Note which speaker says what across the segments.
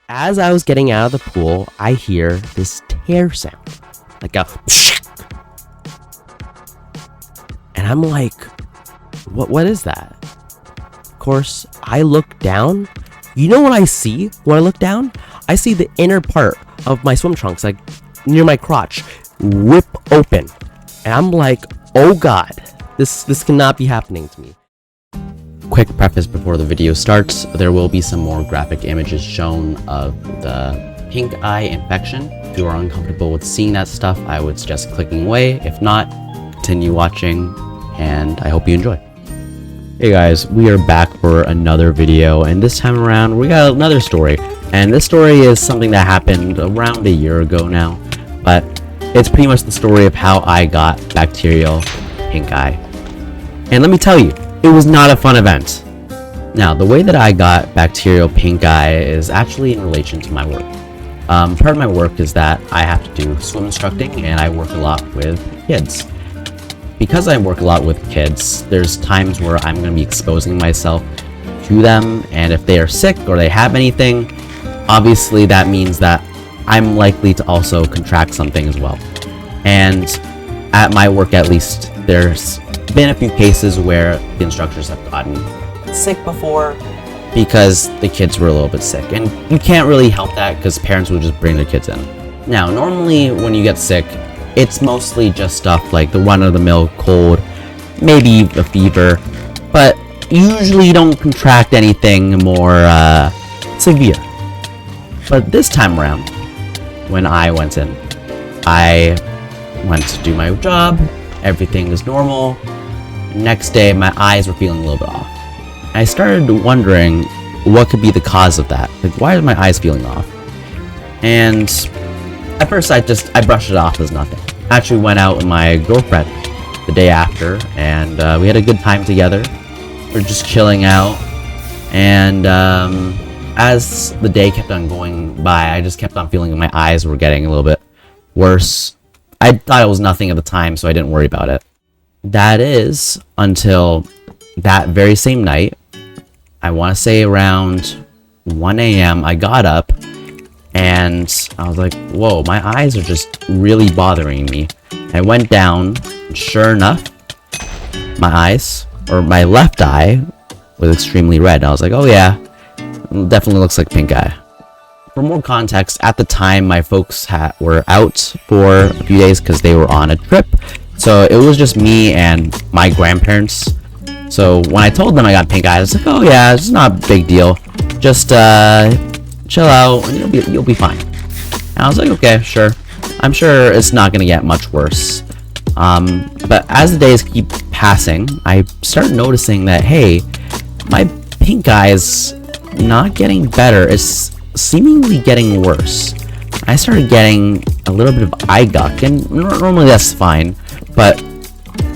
Speaker 1: As I was getting out of the pool, I hear this tear sound, like a and I'm like, what is that? Of course, I look down. You know what I see when I look down? I see the inner part of my swim trunks, like near my crotch, rip open. And I'm like, oh god, this cannot be happening to me. Quick preface before the video starts, there will be some more graphic images shown of the pink eye infection. If you are uncomfortable with seeing that stuff, I would suggest clicking away. If not, continue watching, and I hope you enjoy. Hey guys, we are back for another video, and this time around we got another story. And this story is something that happened around a year ago now, but it's pretty much the story of how I got bacterial pink eye. And let me tell you, it was not a fun event. Now, the way that I got bacterial pink eye is actually in relation to my work. Part of my work is that I have to do swim instructing, and I work a lot with kids. Because I work a lot with kids, there's times where I'm going to be exposing myself to them, and if they are sick or they have anything, obviously that means that I'm likely to also contract something as well. And at my work, at least, there's been a few cases where the instructors have gotten sick before because the kids were a little bit sick, and you can't really help that because parents will just bring their kids in. Now, normally when you get sick, it's mostly just stuff like the run-of-the-mill cold, maybe a fever, but usually you don't contract anything more severe. But this time around, when I went in, I went to do my job, everything was normal. Next day, my eyes were feeling a little bit off. I started wondering what could be the cause of that. Like, why are my eyes feeling off? And at first, I brushed it off as nothing. I actually went out with my girlfriend the day after, and we had a good time together. We were just chilling out, and as the day kept on going by, I just kept on feeling my eyes were getting a little bit worse. I thought it was nothing at the time, so I didn't worry about it. That is until that very same night, I want to say around 1 a.m., I got up and I was like, whoa, my eyes are just really bothering me. I went down, and sure enough, my eyes, or my left eye, was extremely red. And I was like, oh yeah, definitely looks like pink eye. For more context, at the time, my folks were out for a few days because they were on a trip. So it was just me and my grandparents. So when I told them I got pink eye, I was like, oh yeah, it's not a big deal. Just chill out and you'll be fine. And I was like, okay, sure. I'm sure it's not going to get much worse. But as the days keep passing, I start noticing that, hey, my pink eye is not getting better. It's seemingly getting worse. I started getting a little bit of 𝐜𝐫𝐞𝐸, and normally that's fine, but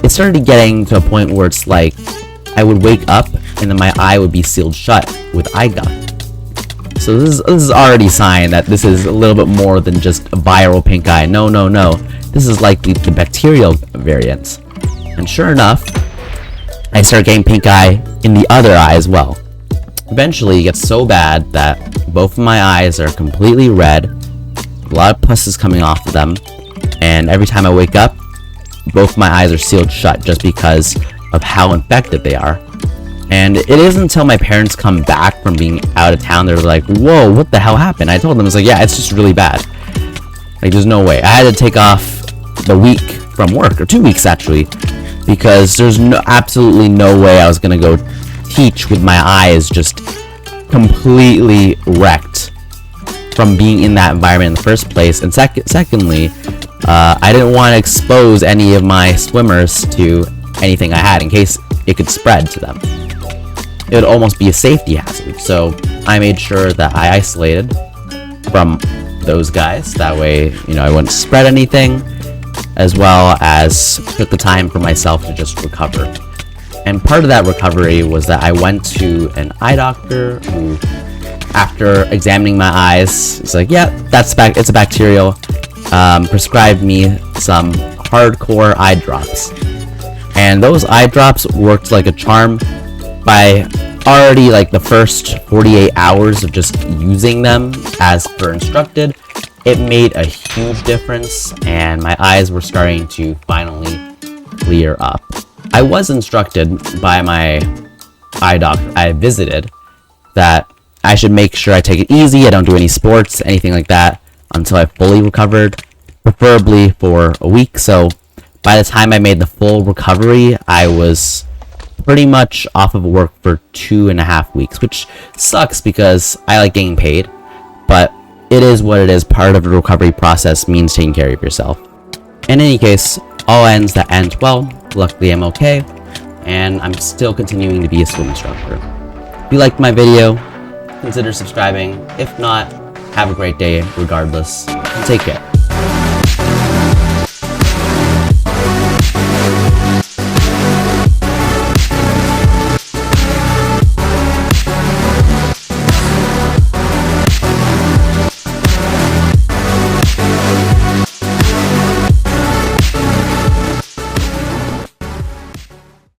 Speaker 1: it started getting to a point where it's like I would wake up and then my eye would be sealed shut with 𝐜𝐫𝐸. So this is already a sign that this is a little bit more than just a viral pink eye. No. This is likely the bacterial variant. And sure enough, I started getting pink eye in the other eye as well. Eventually, it gets so bad that both of my eyes are completely red, a lot of pus is coming off of them, and every time I wake up, both of my eyes are sealed shut just because of how infected they are. And it isn't until my parents come back from being out of town, they're like, whoa, what the hell happened? I told them, it's like, yeah, it's just really bad. Like, there's no way. I had to take off the week from work, or 2 weeks actually, because there's absolutely no way I was gonna go teach with my eyes just completely wrecked from being in that environment in the first place. And secondly, I didn't want to expose any of my swimmers to anything I had in case it could spread to them. It would almost be a safety hazard. So I made sure that I isolated from those guys. That way, I wouldn't spread anything, as well as took the time for myself to just recover. And part of that recovery was that I went to an eye doctor who, after examining my eyes, he's like, yeah, it's a bacterial. Prescribed me some hardcore eye drops. And those eye drops worked like a charm. By already like the first 48 hours of just using them as per instructed, it made a huge difference, and my eyes were starting to finally clear up. I was instructed by my eye doctor I visited that I should make sure I take it easy, I don't do any sports, anything like that, until I fully recovered, preferably for a week. So by the time I made the full recovery, I was pretty much off of work for 2.5 weeks, which sucks because I like getting paid, but it is what it is. Part of the recovery process means taking care of yourself. In any case, all ends that end well. Luckily I'm okay, and I'm still continuing to be a swim instructor. If you liked my video, consider subscribing. If not, have a great day regardless. Take care.